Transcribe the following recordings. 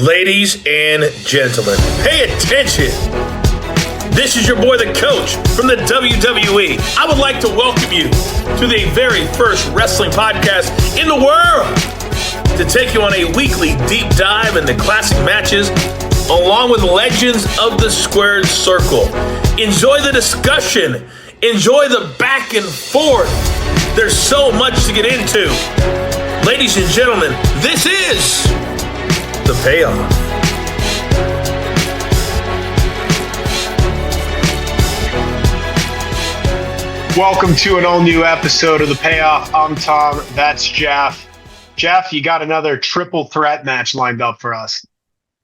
Ladies and gentlemen, pay attention. This is your boy, the coach from the WWE. I would like to welcome you to the very first wrestling podcast in the world to take you on a weekly deep dive into classic matches along with legends of the squared circle. Enjoy the discussion. Enjoy the back and forth. There's so much to get into. Ladies and gentlemen, this is The Payoff. Welcome to an all-new episode of The Payoff. I'm Tom. That's Jeff. Jeff, you got another triple threat match lined up for us.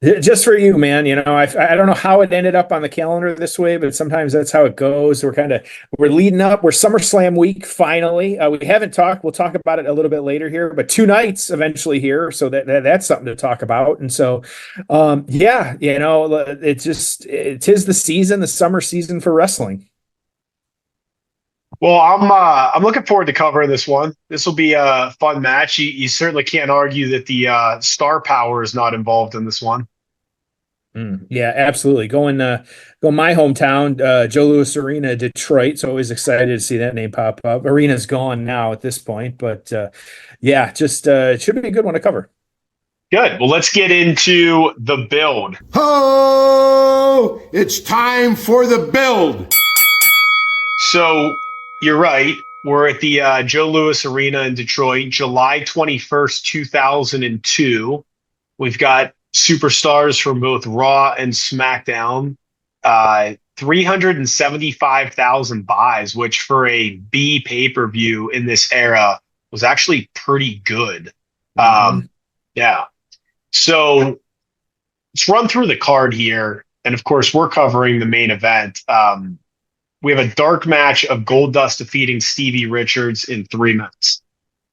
Just for you, man. You know, I don't know how it ended up on the calendar this way, but sometimes that's how it goes. We're leading up. We're SummerSlam week finally. We haven't talked. We'll talk about it a little bit later here, but 2 nights eventually here, so that's something to talk about. And so, yeah, you know, it is the season, the summer season for wrestling. Well, I'm looking forward to covering this one. This will be a fun match. You certainly can't argue that the star power is not involved in this one. Yeah, absolutely. Go my hometown, Joe Louis Arena, Detroit. So always excited to see that name pop up. Arena's gone now at this point, but yeah, just it should be a good one to cover. Good. Well, let's get into the build. Oh, it's time for the build. So you're right. We're at the Joe Louis Arena in Detroit, July 21st, 2002. We've got superstars from both Raw and SmackDown. 375,000 buys, which for a B pay-per-view in this era was actually pretty good. Yeah. So let's run through the card here. And of course, we're covering the main event. We have a dark match of Goldust defeating Stevie Richards in 3 minutes.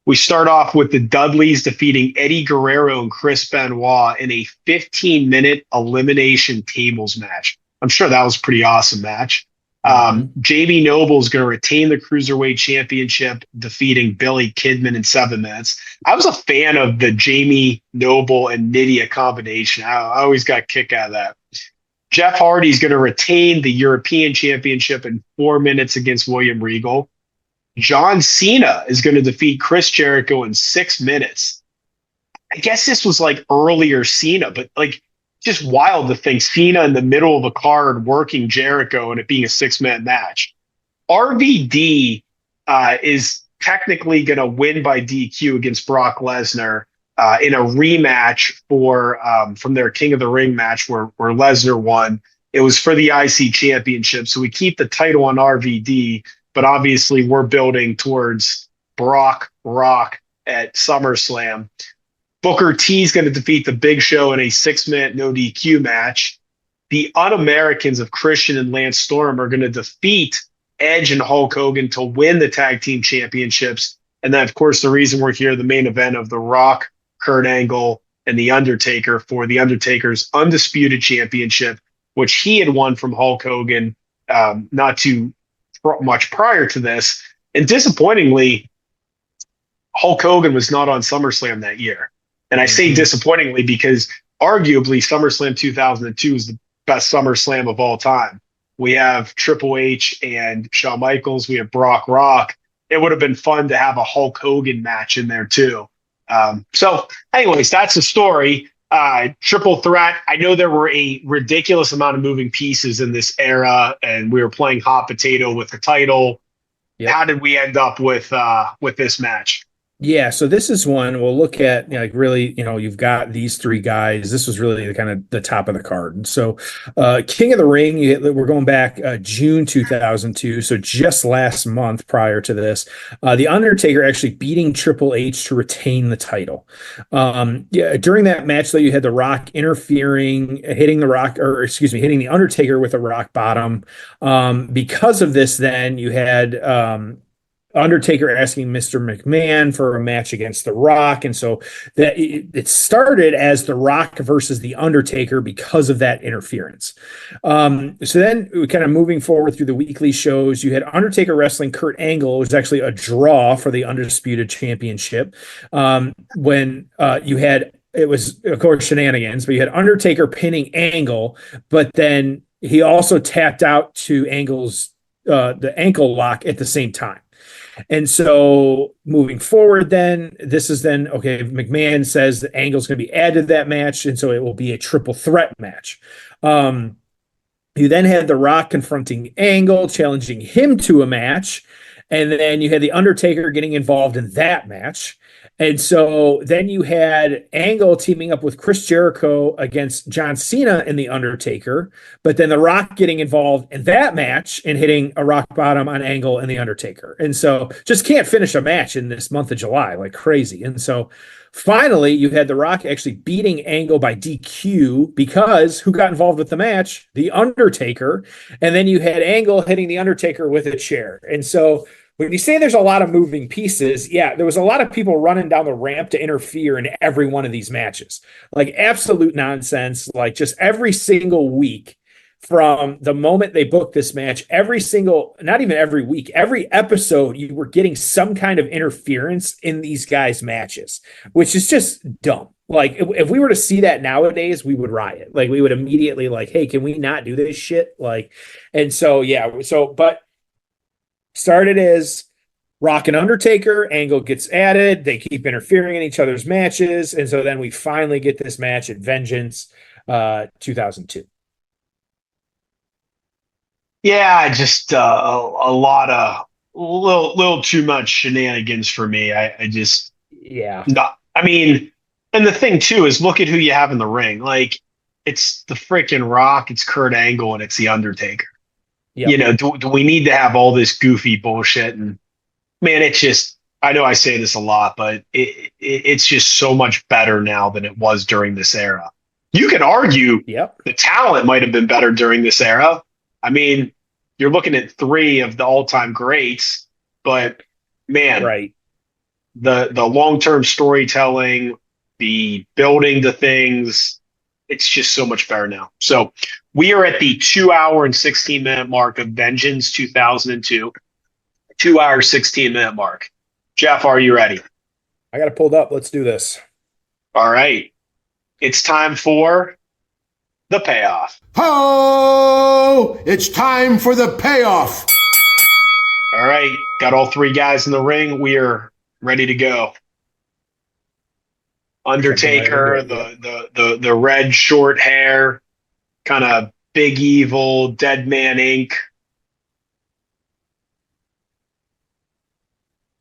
We start off with the Dudleys defeating Eddie Guerrero and Chris Benoit in a 15-minute elimination tables match. I'm sure that was a pretty awesome match. JB Noble is going to retain the Cruiserweight Championship, defeating Billy Kidman in 7 minutes. I was a fan of the Jamie Noble and Nydia combination. I always got a kick out of that. Jeff Hardy is going to retain the European Championship in 4 minutes against William Regal. John Cena is going to defeat Chris Jericho in 6 minutes. I guess this was like earlier Cena, but like just wild to think Cena in the middle of a card working Jericho and it being a 6-minute match. RVD is technically going to win by DQ against Brock Lesnar in a rematch from their King of the Ring match where Lesnar won. It was for the IC Championship. So we keep the title on RVD, but obviously we're building towards Brock Rock at SummerSlam. Booker T is going to defeat the Big Show in a 6-minute no DQ match. The Un-Americans of Christian and Lance Storm are going to defeat Edge and Hulk Hogan to win the tag team championships. And then, of course, the reason we're here, the main event of The Rock, Kurt Angle, and The Undertaker for The Undertaker's Undisputed Championship, which he had won from Hulk Hogan not too much prior to this. And disappointingly, Hulk Hogan was not on SummerSlam that year. And I say disappointingly because arguably SummerSlam 2002 is the best SummerSlam of all time. We have Triple H and Shawn Michaels. We have Brock Rock. It would have been fun to have a Hulk Hogan match in there too. So anyways, that's the story. Triple threat. I know there were a ridiculous amount of moving pieces in this era, and we were playing hot potato with the title. Yep. How did we end up with this match? Yeah, so this is one we'll look at, like really, you've got these 3 guys. This was really the kind of the top of the card. And so King of the Ring, we're going back June 2002, so just last month prior to this, The Undertaker actually beating Triple H to retain the title. During that match, though, you had The Rock interfering, hitting The Undertaker with a rock bottom. Because of this, then you had Undertaker asking Mr. McMahon for a match against The Rock. And so that it started as The Rock versus The Undertaker because of that interference. So then kind of moving forward through the weekly shows, you had Undertaker wrestling Kurt Angle. It was actually a draw for the Undisputed Championship. When you had it was, of course, shenanigans, but you had Undertaker pinning Angle, but then he also tapped out to Angle's the ankle lock at the same time. And so moving forward, then this is then okay. McMahon says that Angle's going to be added to that match, and so it will be a triple threat match. You then had The Rock confronting Angle, challenging him to a match, and then you had The Undertaker getting involved in that match. And so then you had Angle teaming up with Chris Jericho against John Cena and The Undertaker, but then The Rock getting involved in that match and hitting a rock bottom on Angle and The Undertaker. And so just can't finish a match in this month of July like crazy. And so finally, you had The Rock actually beating Angle by DQ because who got involved with the match? The Undertaker. And then you had Angle hitting The Undertaker with a chair. And so when you say there's a lot of moving pieces, yeah, there was a lot of people running down the ramp to interfere in every one of these matches. Like absolute nonsense, like just every single week from the moment they booked this match, every single, not even every week, every episode, you were getting some kind of interference in these guys' matches, which is just dumb. Like if we were to see that nowadays, we would riot. Like we would immediately like, hey, can we not do this shit? Like, and so, yeah, so, but started as Rock and Undertaker, Angle gets added, they keep interfering in each other's matches, and so then we finally get this match at Vengeance 2002. Yeah, just a lot of little too much shenanigans for me. I just Yeah. not. I mean, and the thing too is look at who you have in the ring. Like it's the freaking Rock, it's Kurt Angle, and it's the Undertaker. Yep. You know, do we need to have all this goofy bullshit? And man, it's just, I know I say this a lot, but it's just so much better now than it was during this era. You can argue Yep. the talent might have been better during this era. I mean, you're looking at three of the all-time greats, but man, Right. the long-term storytelling, the building to things, it's just so much better now. So we are at the 2 hour and 16-minute mark of Vengeance 2002. 2 hour, 16-minute mark. Jeff, are you ready? I got it pulled up. Let's do this. All right. It's time for the payoff. Ho! It's time for the payoff. All right. Got all three guys in the ring. We are ready to go. Undertaker, the red short hair, kind of Big Evil, Dead Man Inc.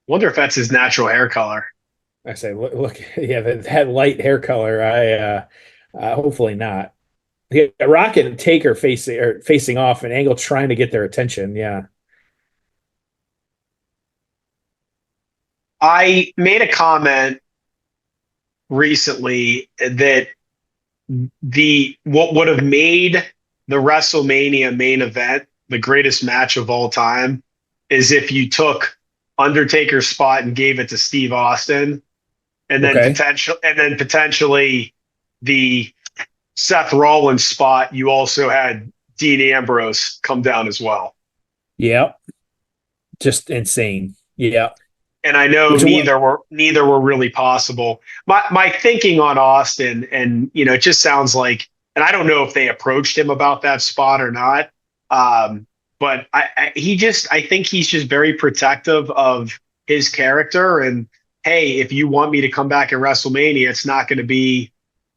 Wonder if that's his natural hair color. I say, look, yeah, that light hair color. Hopefully not. Yeah, Rock and Taker facing off, and Angle trying to get their attention. Yeah. I made a comment recently that what would have made the WrestleMania main event the greatest match of all time is if you took Undertaker's spot and gave it to Steve Austin, and then potentially the Seth Rollins spot, you also had Dean Ambrose come down as well. Yeah. Just insane. Yeah. And I know neither were really possible. My thinking on Austin, and it just sounds like, and I don't know if they approached him about that spot or not. But I think he's just very protective of his character. And hey, if you want me to come back at WrestleMania, it's not going to be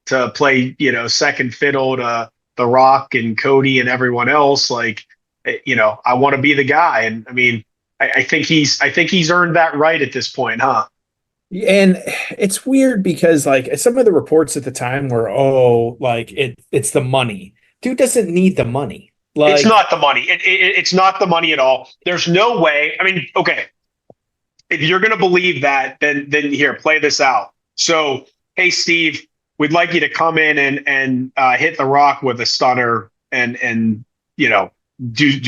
to play, second fiddle to The Rock and Cody and everyone else. Like, I want to be the guy. And I mean, I think he's earned that right at this point, huh? And it's weird because like some of the reports at the time were, it's the money. Dude doesn't need the money. Like, it's not the money. It's not the money at all. There's no way. I mean, okay, if you're going to believe that, then here, play this out. So, hey, Steve, we'd like you to come in and hit The Rock with a stunner and do a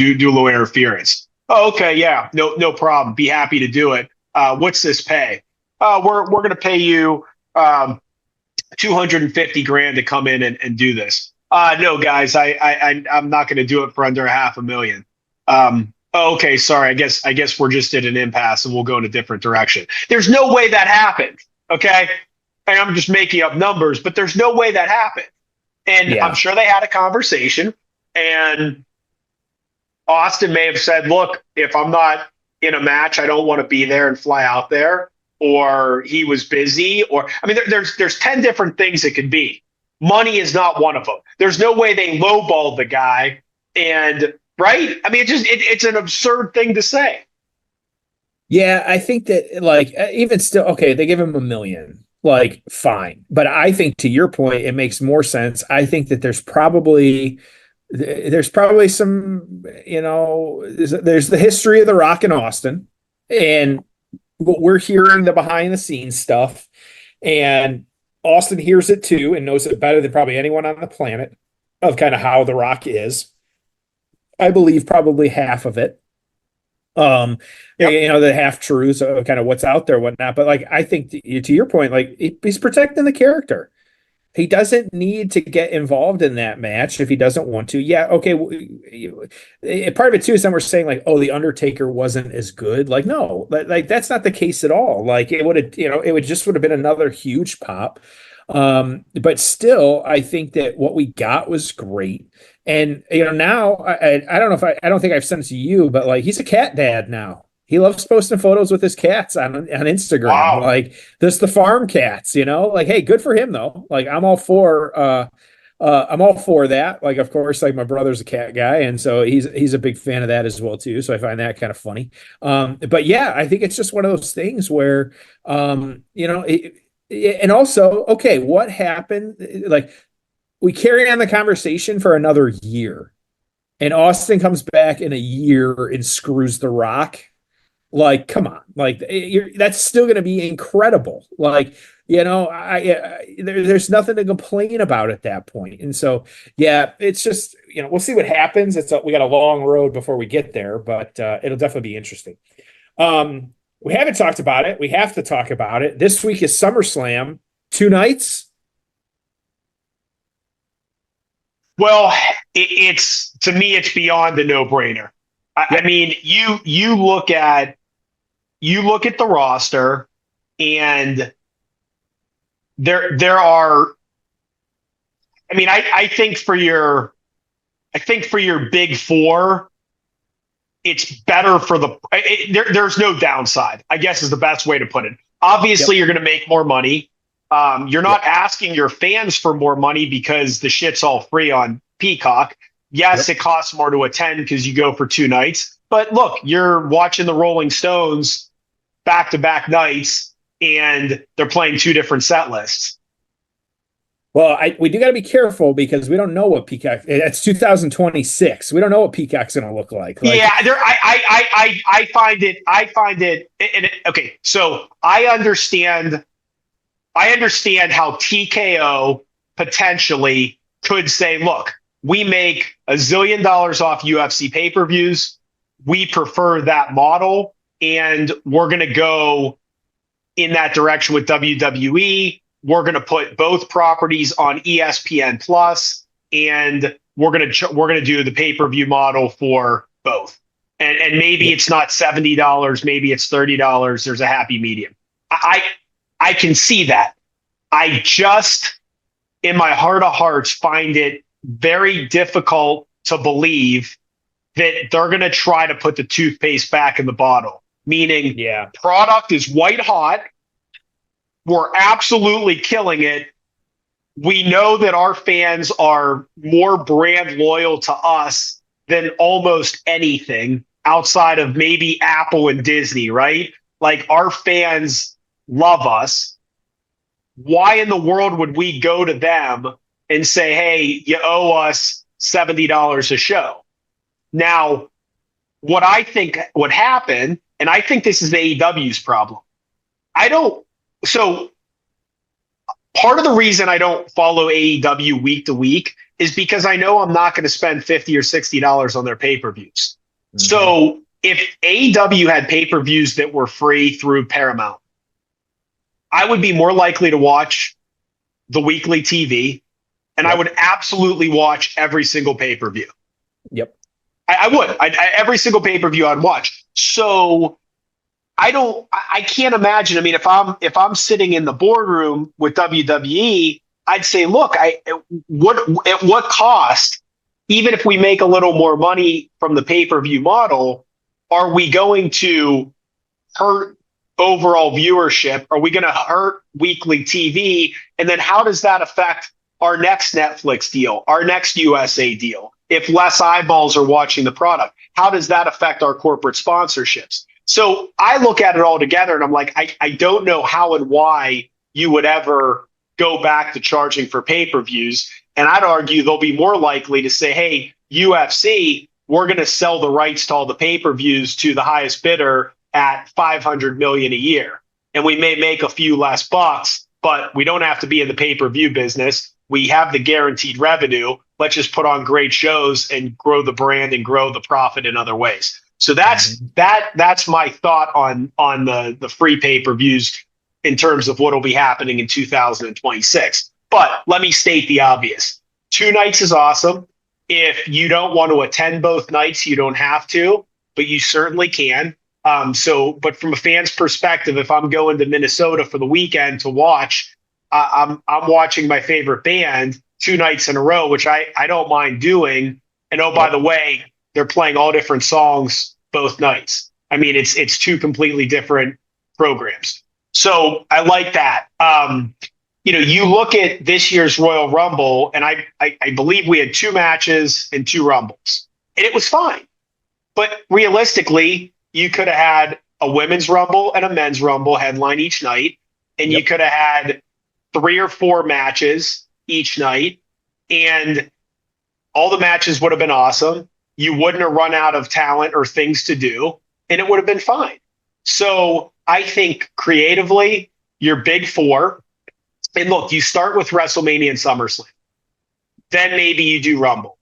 little interference. Oh, okay, yeah, no problem. Be happy to do it. What's this pay? We're going to pay you $250,000 to come in and do this. No, guys, I'm not going to do it for under $500,000. Okay, sorry. I guess we're just at an impasse and we'll go in a different direction. There's no way that happened. Okay. And I'm just making up numbers, but there's no way that happened. And Yeah. I'm sure they had a conversation, and Austin may have said, look, if I'm not in a match, I don't want to be there and fly out there. Or he was busy, or I mean, there's 10 different things it could be. Money is not one of them. There's no way they lowballed the guy, and right? I mean, it's an absurd thing to say. Yeah, I think that like even still, okay, they give him $1 million, like fine. But I think to your point, it makes more sense. I think that there's probably some, there's the history of The Rock in Austin, and what we're hearing the behind the scenes stuff, and Austin hears it too and knows it better than probably anyone on the planet of kind of how The Rock is. I believe probably half of it. The half truths of kind of what's out there, whatnot. But like, I think to your point, like he's protecting the character. He doesn't need to get involved in that match if he doesn't want to. Yeah, okay. Part of it too is then we're saying like, oh, the Undertaker wasn't as good. Like, no, like that's not the case at all. Like it would have, it would have been another huge pop. But still, I think that what we got was great. And now I don't know if I don't think I've sent it to you, but like he's a cat dad now. He loves posting photos with his cats on Instagram. Wow. Like this, the farm cats, like, hey, good for him though. Like I'm all for that. Like, of course, like my brother's a cat guy, and so he's a big fan of that as well too. So I find that kind of funny. But yeah, I think it's just one of those things where, and also, okay, what happened? Like we carry on the conversation for another year, and Austin comes back in a year and screws The Rock. Like, come on, like that's still going to be incredible. Like, there's nothing to complain about at that point. And so, yeah, it's just, we'll see what happens. We got a long road before we get there, but it'll definitely be interesting. We haven't talked about it. We have to talk about it. This week is SummerSlam, 2 nights. Well, it's to me, it's beyond a no-brainer. I mean, you look at the roster, and there are. I mean, I think for your big four, it's better for there's no downside, I guess is the best way to put it. Obviously, you're going to make more money. You're not asking your fans for more money because the shit's all free on Peacock. Yes, it costs more to attend because you go for 2 nights. But look, you're watching the Rolling Stones back-to-back nights, and they're playing 2 different set lists. Well, we do got to be careful because we don't know what Peacock. It's 2026. We don't know what Peacock's going to look like. Yeah, I find it. Okay, so I understand how TKO potentially could say, look, we make $1 zillion off UFC pay-per-views. We prefer that model, and we're going to go in that direction with WWE. We're going to put both properties on ESPN Plus, and we're going to do the pay-per-view model for both. And maybe it's not $70, maybe it's $30. There's a happy medium. I can see that. I just, in my heart of hearts, find it very difficult to believe that they're going to try to put the toothpaste back in the bottle, meaning product is white hot. We're absolutely killing it. We know that our fans are more brand loyal to us than almost anything outside of maybe Apple and Disney, right? Like our fans love us. Why in the world would we go to them and say, hey, you owe us $70 a show? Now, what I think would happen, and I think this is AEW's problem. So part of the reason I don't follow AEW week to week is because I know I'm not going to spend $50 or $60 on their pay-per-views. Mm-hmm. So if AEW had pay-per-views that were free through Paramount, I would be more likely to watch the weekly TV, and I would absolutely watch every single pay-per-view. Yep. I would. Every single pay-per-view I'd watch. So I can't imagine. I mean, if I'm sitting in the boardroom with WWE, I'd say, look, at what cost, even if we make a little more money from the pay-per-view model, are we going to hurt overall viewership? Are we going to hurt weekly TV? And then how does that affect our next Netflix deal, our next USA deal? If less eyeballs are watching the product, how does that affect our corporate sponsorships? So I look at it all together and I'm like, I don't know how and why you would ever go back to charging for pay-per-views. And I'd argue they'll be more likely to say, hey, UFC, we're going to sell the rights to all the pay-per-views to the highest bidder at $500 million a year. And we may make a few less bucks, but we don't have to be in the pay-per-view business. We have the guaranteed revenue. Let's just put on great shows and grow the brand and grow the profit in other ways. So that's my thought on the free pay-per-views in terms of what will be happening in 2026. But let me state the obvious. 2 nights is awesome. If you don't want to attend both nights, you don't have to, but you certainly can. But from a fan's perspective, if I'm going to Minnesota for the weekend to watch, I'm watching my favorite band 2 nights in a row, which I don't mind doing. And oh, by the way, they're playing all different songs both nights. I mean, it's 2 completely different programs. So I like that. You look at this year's Royal Rumble, and I believe we had 2 matches and 2 Rumbles, and it was fine. But realistically, you could have had a women's Rumble and a men's Rumble headline each night, and you could have had 3 or 4 matches each night, and all the matches would have been awesome. You wouldn't have run out of talent or things to do, and it would have been fine. So I think creatively, your big 4, and look, you start with WrestleMania and SummerSlam. Then maybe you do Rumble.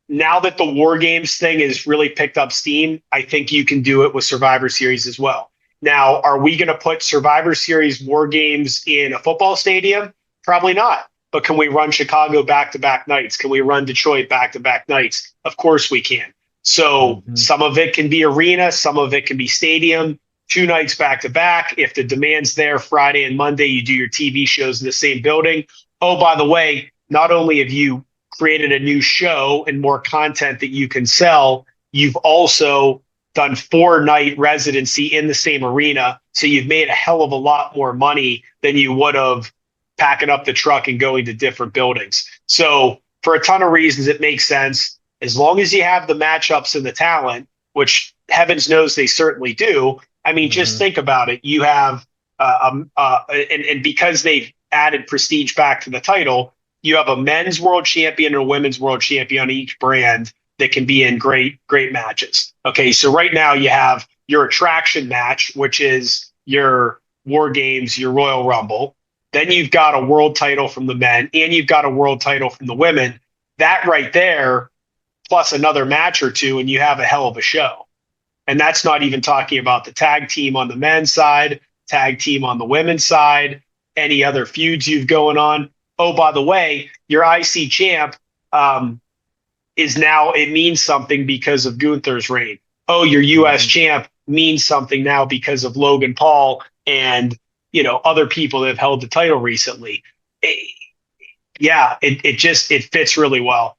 Now that the War Games thing has really picked up steam, I think you can do it with Survivor Series as well. Now, are we going to put Survivor Series War Games in a football stadium? Probably not. But can we run Chicago back-to-back nights? Can we run Detroit back-to-back nights? Of course we can. So some of it can be arena, some of it can be stadium, 2 nights back-to-back. If the demand's there Friday and Monday, you do your TV shows in the same building. Oh, by the way, not only have you created a new show and more content that you can sell, you've also done 4-night residency in the same arena. So you've made a hell of a lot more money than you would have packing up the truck and going to different buildings. So for a ton of reasons, it makes sense. As long as you have the matchups and the talent, which heavens knows they certainly do. I mean, just think about it. You have, and because they've added prestige back to the title, you have a men's world champion and a women's world champion on each brand that can be in great matches. Okay, so right now you have your attraction match, which is your War Games, your Royal Rumble. Then you've got a world title from the men, and you've got a world title from the women. That right there, plus another match or 2, and you have a hell of a show. And that's not even talking about the tag team on the men's side, tag team on the women's side, any other feuds you've going on. Oh, by the way, your IC champ is now, it means something because of Gunther's reign. Oh, your US champ means something now because of Logan Paul and, other people that have held the title recently. It fits really well.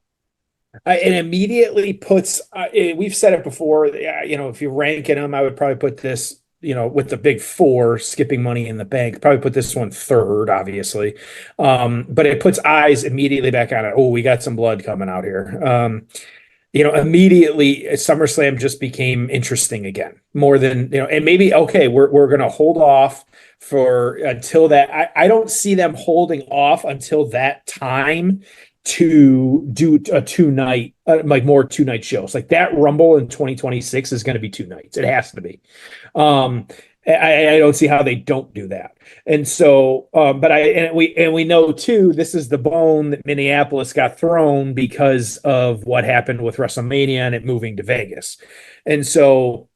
It immediately puts, we've said it before, if you're ranking them, I would probably put this, with the big 4, skipping Money in the Bank, probably put this one 3rd, obviously. But it puts eyes immediately back on it. Oh, we got some blood coming out here. Immediately SummerSlam just became interesting again, more than, and maybe, okay, we're going to hold off until that. I don't see them holding off until that time to do a 2-night, more 2-night shows. Like that Rumble in 2026 is going to be 2 nights. It has to be. I don't see how they don't do that. And so, we know too, this is the bone that Minneapolis got thrown because of what happened with WrestleMania and it moving to Vegas. And so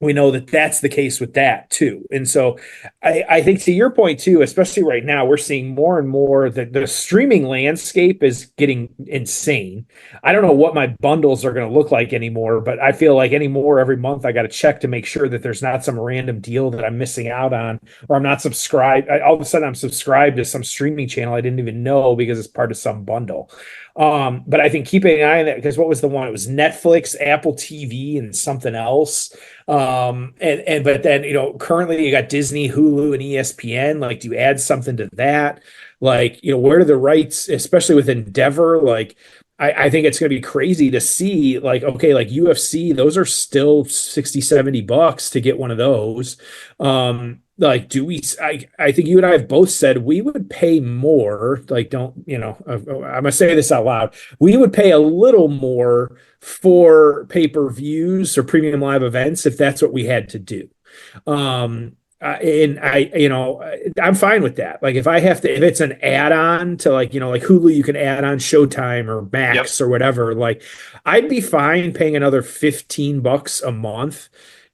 we know that that's the case with that too. And so I think to your point too, especially right now, we're seeing more and more that the streaming landscape is getting insane. I don't know what my bundles are going to look like anymore, but I feel like anymore every month I got to check to make sure that there's not some random deal that I'm missing out on, or I'm not subscribed. All of a sudden I'm subscribed to some streaming channel I didn't even know because it's part of some bundle. But I think keeping an eye on that, because what was the one? It was Netflix, Apple TV, and something else. But then, currently you got Disney, Hulu, and ESPN. Like, do you add something to that? Like, where do the rights, especially with Endeavor? Like, I think it's going to be crazy to see, like, okay, like UFC, those are still 60, $70 to get one of those. Like, I think you and I have both said we would pay more, like, I'm going to say this out loud. We would pay a little more for pay-per-views or premium live events if that's what we had to do. I'm fine with that. Like, if it's an add-on to, like Hulu, you can add on Showtime or Max or whatever. Like, I'd be fine paying another $15 a month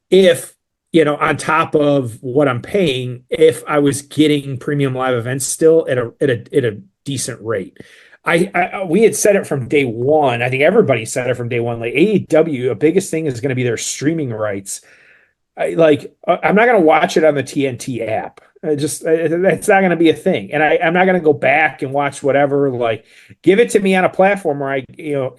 if, on top of what I'm paying, if I was getting premium live events still at a decent rate. We had said it from day one. I think everybody said it from day one. Like, AEW, the biggest thing is going to be their streaming rights. I'm not going to watch it on the TNT app. It's not going to be a thing. And I'm not going to go back and watch whatever. Like, give it to me on a platform where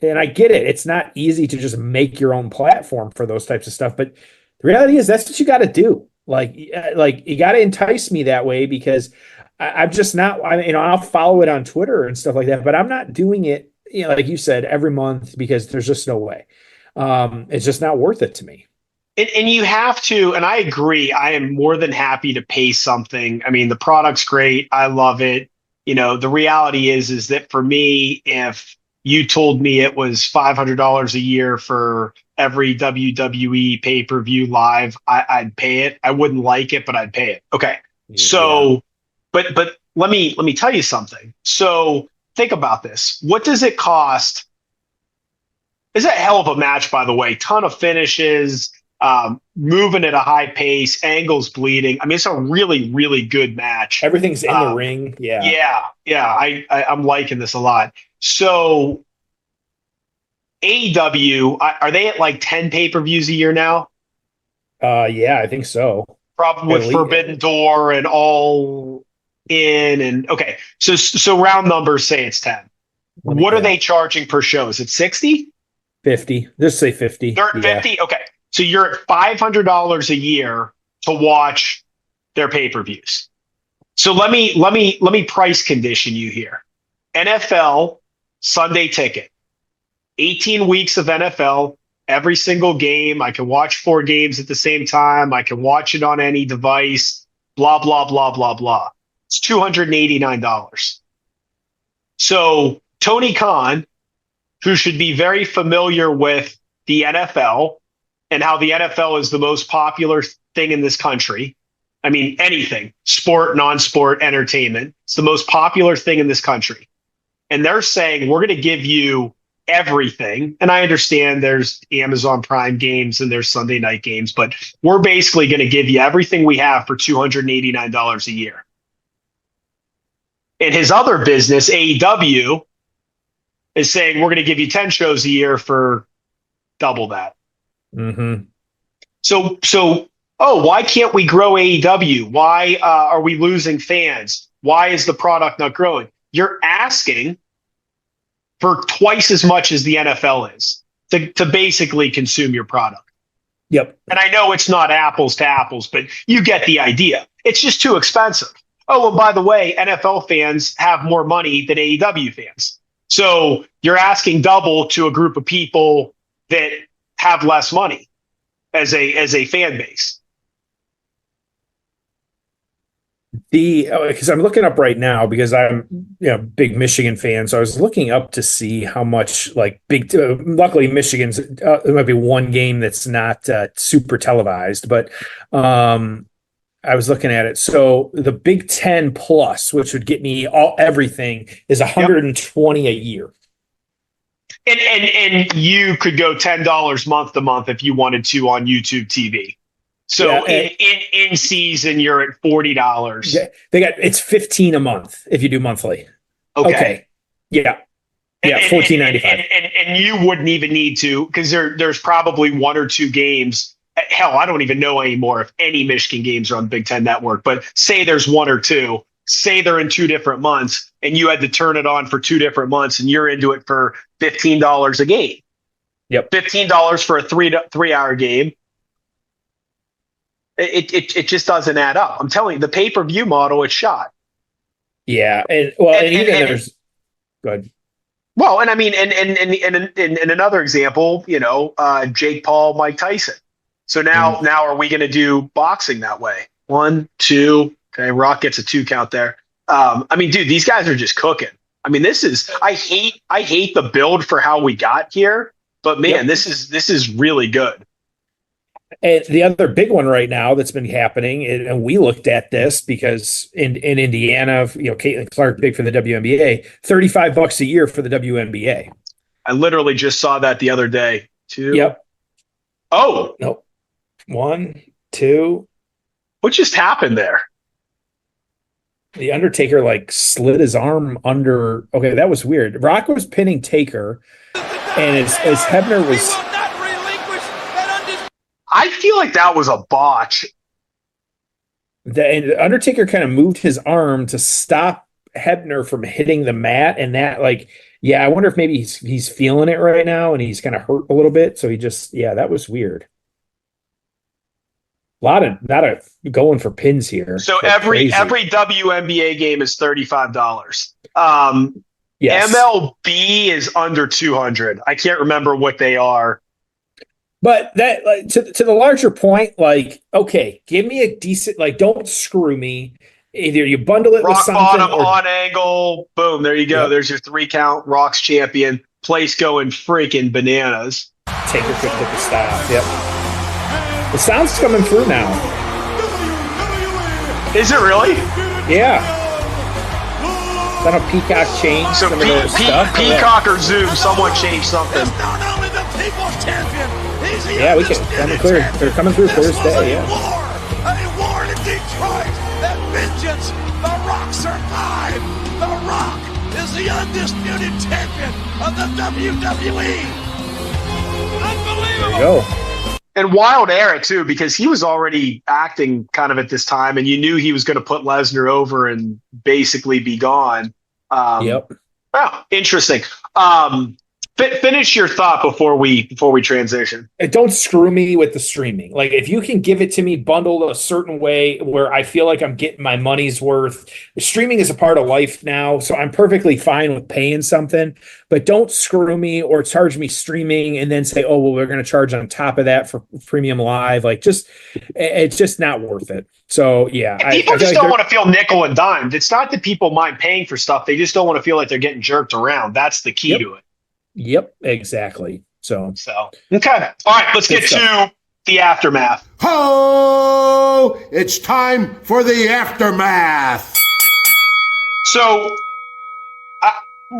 and I get it. It's not easy to just make your own platform for those types of stuff. But the reality is that's what you got to do. Like you got to entice me that way, because I'm just not, I'll follow it on Twitter and stuff like that, but I'm not doing it, like you said, every month, because there's just no way. It's just not worth it to me. And you have to, and I agree, I am more than happy to pay something. I mean, the product's great. I love it. The reality is that for me, if you told me it was $500 a year for every WWE pay-per-view live, I'd pay it. I wouldn't like it, but I'd pay it. Okay. Yeah. So, but let me tell you something. So think about this. What does it cost? It's a hell of a match, by the way. Ton of finishes, moving at a high pace, angles bleeding. I mean, it's a really, really good match. Everything's in the ring. Yeah. Yeah. I'm liking this a lot. So AEW, are they at like 10 pay-per-views a year now? Yeah, I think so. Probably with Forbidden Door and All In, and okay. So round numbers, say it's 10. What are they charging per show? Is it 60? 50. Just say 50. They're at 50? Okay. So you're at $500 a year to watch their pay-per-views. So let me price condition you here. NFL Sunday ticket. 18 weeks of NFL, every single game. I can watch 4 games at the same time. I can watch it on any device, blah, blah, blah, blah, blah. It's $289. So Tony Khan, who should be very familiar with the NFL and how the NFL is the most popular thing in this country. I mean, anything, sport, non-sport, entertainment. It's the most popular thing in this country. And they're saying, we're going to give you everything. And I understand there's Amazon Prime games and there's Sunday night games, but we're basically going to give you everything we have for $289 a year. In his other business, AEW is saying, we're going to give you 10 shows a year for double that. Mm-hmm. So, why can't we grow AEW? Why are we losing fans? Why is the product not growing? You're asking for twice as much as the NFL is to basically consume your product. Yep. And I know it's not apples to apples, but you get the idea. It's just too expensive. Oh, and by the way, NFL fans have more money than AEW fans. So you're asking double to a group of people that have less money as a fan base. Because I'm looking up right now, because I'm big Michigan fan, so I was looking up to see how much, like, luckily Michigan's there might be one game that's not super televised, but I was looking at it. So the Big Ten Plus, which would get me everything, is $120 a year. And you could go $10 month to month if you wanted to on YouTube TV. So in season, you're at $40. Yeah, it's $15 a month if you do monthly. Okay. Yeah. Yeah, $14.95. And you wouldn't even need to, because there's probably one or two games. Hell, I don't even know anymore if any Michigan games are on the Big Ten Network, but say there's one or two, say they're in 2 different months, and you had to turn it on for 2 different months, and you're into it for $15 a game. Yep. $15 for a 3-hour game. It just doesn't add up. I'm telling you, the pay-per-view model is shot. Yeah. And there's good. Well, and I mean, and another example, Jake Paul, Mike Tyson. So now are we going to do boxing that way? 1, 2. Okay, Rock gets a 2 count there. I mean, dude, these guys are just cooking. I mean, I hate the build for how we got here, but man, this is really good. And the other big one right now that's been happening, and we looked at this because in Indiana, Caitlin Clark big for the WNBA, $35 a year for the WNBA. I literally just saw that the other day. 2. Yep. Oh no. 1, 2. What just happened there? The Undertaker slid his arm under. Okay, that was weird. Rock was pinning Taker, and as Hebner was. I feel like that was a botch. The Undertaker kind of moved his arm to stop Hebner from hitting the mat, and that I wonder if maybe he's feeling it right now, and he's kind of hurt a little bit. So he just that was weird. A lot of going for pins here. So every WNBA game is $35. Yes. MLB is under 200. I can't remember what they are. But that to the larger point, okay, give me a decent don't screw me. Either you bundle it with something bottom on angle, boom, there you go. Yep. There's your 3 count. Rock's champion. Place going freaking bananas. Taker picked up the stop. Yep. The sound's coming through now. Is it really? Yeah. Is that a Peacock change? So Peacock or Zoom, someone changed something. Yeah, we can. Coming clear. They're coming through Thursday. Yeah. A war in Detroit. That vengeance. The Rock survived. The Rock is the undisputed champion of the WWE. Unbelievable. There you go. And wild era too, because he was already acting kind of at this time, and you knew he was going to put Lesnar over and basically be gone. Yep. Wow, interesting. Finish your thought before we transition. Don't screw me with the streaming. If you can give it to me bundled a certain way where I feel like I'm getting my money's worth. Streaming is a part of life now, so I'm perfectly fine with paying something. But don't screw me or charge me streaming and then say, oh, well, we're going to charge on top of that for premium live. It's just not worth it. So, yeah. People just don't want to feel nickel and dimed. It's not that people mind paying for stuff. They just don't want to feel like they're getting jerked around. That's the key to it. Yep, exactly. So okay. All right, let's get to the aftermath. Ho! It's time for the aftermath. So,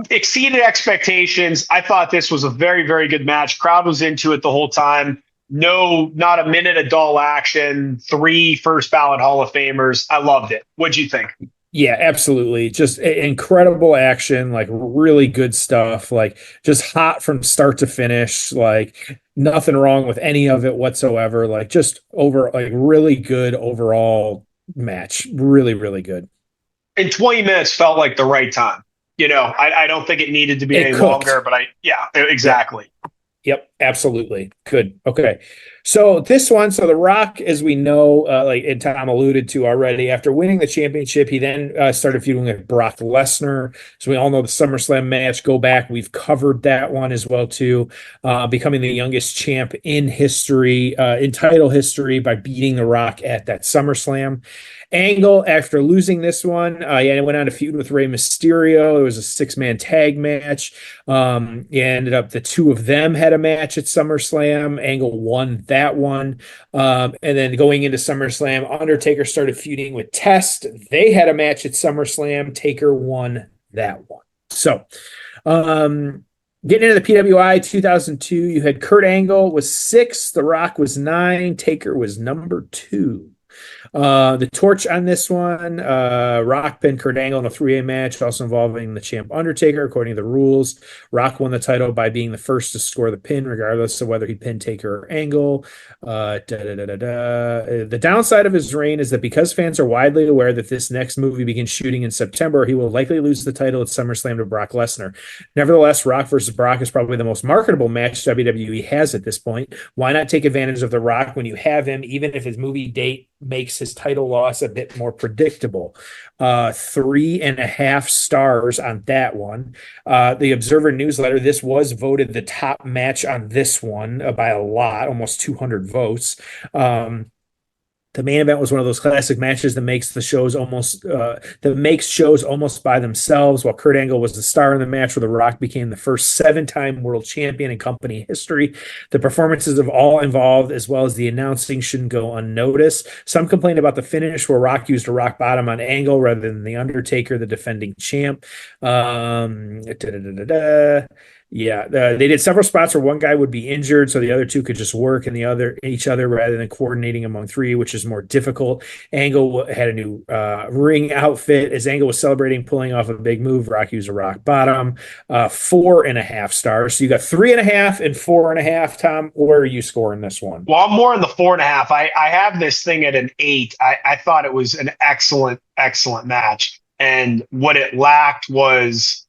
exceeded expectations. I thought this was a very, very good match. Crowd was into it the whole time. No, not a minute of dull action. 3 first ballot Hall of Famers. I loved it. What'd you think? Yeah, absolutely. Just incredible action, really good stuff, just hot from start to finish, nothing wrong with any of it whatsoever. Just over really good overall match. Really, really good. And 20 minutes felt like the right time. I don't think it needed to be any longer, but exactly. Yep, absolutely. Good. Okay. So The Rock, as we know, and Tom alluded to already, after winning the championship, he then started feuding with Brock Lesnar. So we all know the SummerSlam match. Go back. We've covered that one as well, too. Becoming the youngest champ in history, in title history, by beating The Rock at that SummerSlam. Angle, after losing this one, went on to feud with Rey Mysterio. It was a 6-man tag match. The 2 of them had a match at SummerSlam. Angle won that one. And then going into SummerSlam, Undertaker started feuding with Test. They had a match at SummerSlam. Taker won that one. So, Getting into the PWI 2002, you had Kurt Angle was 6, The Rock was 9, Taker was number 2. The torch on this one, Rock pinned Kurt Angle in a 3-way match, also involving the champ Undertaker. According to the rules, Rock won the title by being the first to score the pin, regardless of whether he pinned Taker or Angle. The downside of his reign is that because fans are widely aware that this next movie begins shooting in September, he will likely lose the title at SummerSlam to Brock Lesnar. Nevertheless, Rock versus Brock is probably the most marketable match WWE has at this point. Why not take advantage of The Rock when you have him, even if his movie date makes his title loss a bit more predictable? 3.5 stars on that one. The Observer newsletter, this was voted the top match on this one by a lot, almost 200 votes. The main event was one of those classic matches that makes shows almost by themselves, while Kurt Angle was the star in the match where The Rock became the first 7-time world champion in company history. The performances of all involved, as well as the announcing, shouldn't go unnoticed. Some complained about the finish where Rock used a rock bottom on Angle rather than The Undertaker, the defending champ. Yeah, they did several spots where one guy would be injured, so the other two could just work and each other rather than coordinating among three, which is more difficult. Angle had a new ring outfit. As Angle was celebrating, pulling off a big move, Rock used a rock bottom. 4.5 stars. So you got 3.5 and 4.5. Tom, where are you scoring this one? Well, I'm more in the 4.5. I have this thing at an 8. I thought it was an excellent match, and what it lacked was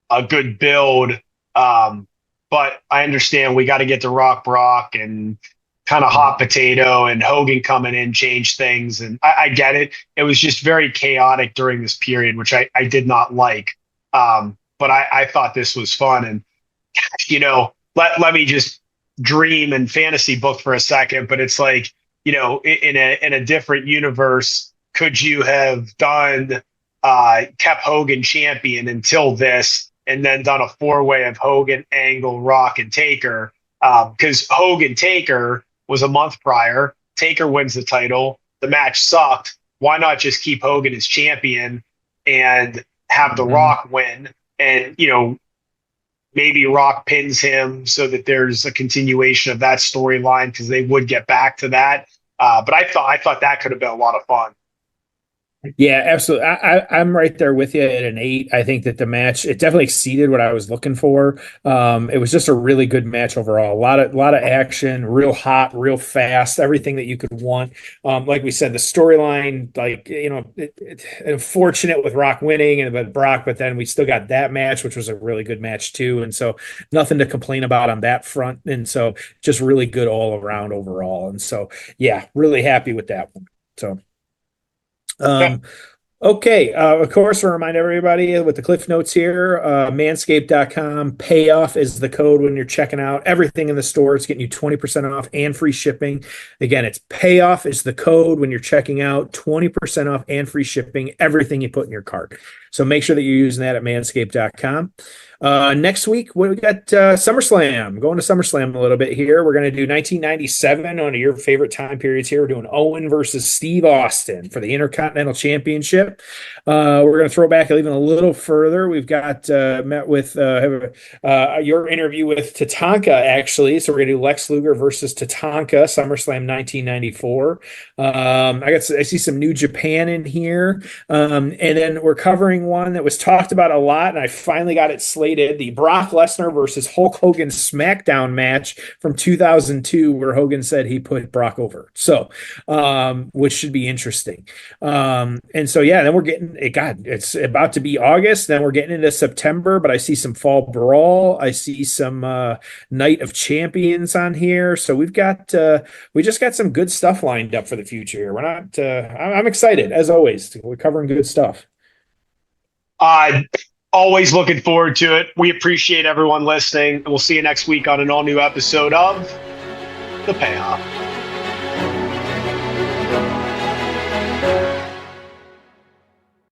a good build. But I understand we got to get to Rock Brock and kind of hot potato, and Hogan coming in changed things. And I get it. It was just very chaotic during this period, which I did not like. But I thought this was fun. And, let me just dream and fantasy book for a second. But it's like, in a different universe, could you have kept Hogan champion until this, and then done a 4-way of Hogan, Angle, Rock, and Taker? Because Hogan Taker was a month prior. Taker wins the title. The match sucked. Why not just keep Hogan as champion and have The Rock win? And, maybe Rock pins him so that there's a continuation of that storyline, because they would get back to that. But I thought that could have been a lot of fun. Yeah, absolutely. I'm right there with you at an 8. I think that the match, it definitely exceeded what I was looking for. It was just a really good match overall. A lot of action, real hot, real fast, everything that you could want. Like we said, the storyline, unfortunate with Rock winning and Brock, but then we still got that match, which was a really good match too. And so nothing to complain about on that front. And so just really good all around overall. And so, yeah, really happy with that one. So. Okay. Of course, we'll remind everybody with the Cliff Notes here, manscaped.com. Payoff is the code when you're checking out everything in the store. It's getting you 20% off and free shipping. Again, it's Payoff is the code when you're checking out, 20% off and free shipping, everything you put in your cart. So make sure that you're using that at manscaped.com. Next week, we got SummerSlam. Going to SummerSlam a little bit here. We're going to do 1997, one of your favorite time periods here. We're doing Owen versus Steve Austin for the Intercontinental Championship. We're going to throw back even a little further. We've got your interview with Tatanka, actually. So we're going to do Lex Luger versus Tatanka, SummerSlam 1994. I see some New Japan in here. And then we're covering one that was talked about a lot, and I finally got it slated. The Brock Lesnar versus Hulk Hogan SmackDown match from 2002, where Hogan said he put Brock over. So, which should be interesting. And so, yeah, then we're getting it. God, it's about to be August. Then we're getting into September, but I see some Fall Brawl. I see some Night of Champions on here. So we just got some good stuff lined up for the future here. We're not, I'm excited as always. We're covering good stuff. Always looking forward to it. We appreciate everyone listening. We'll see you next week on an all-new episode of The Payoff.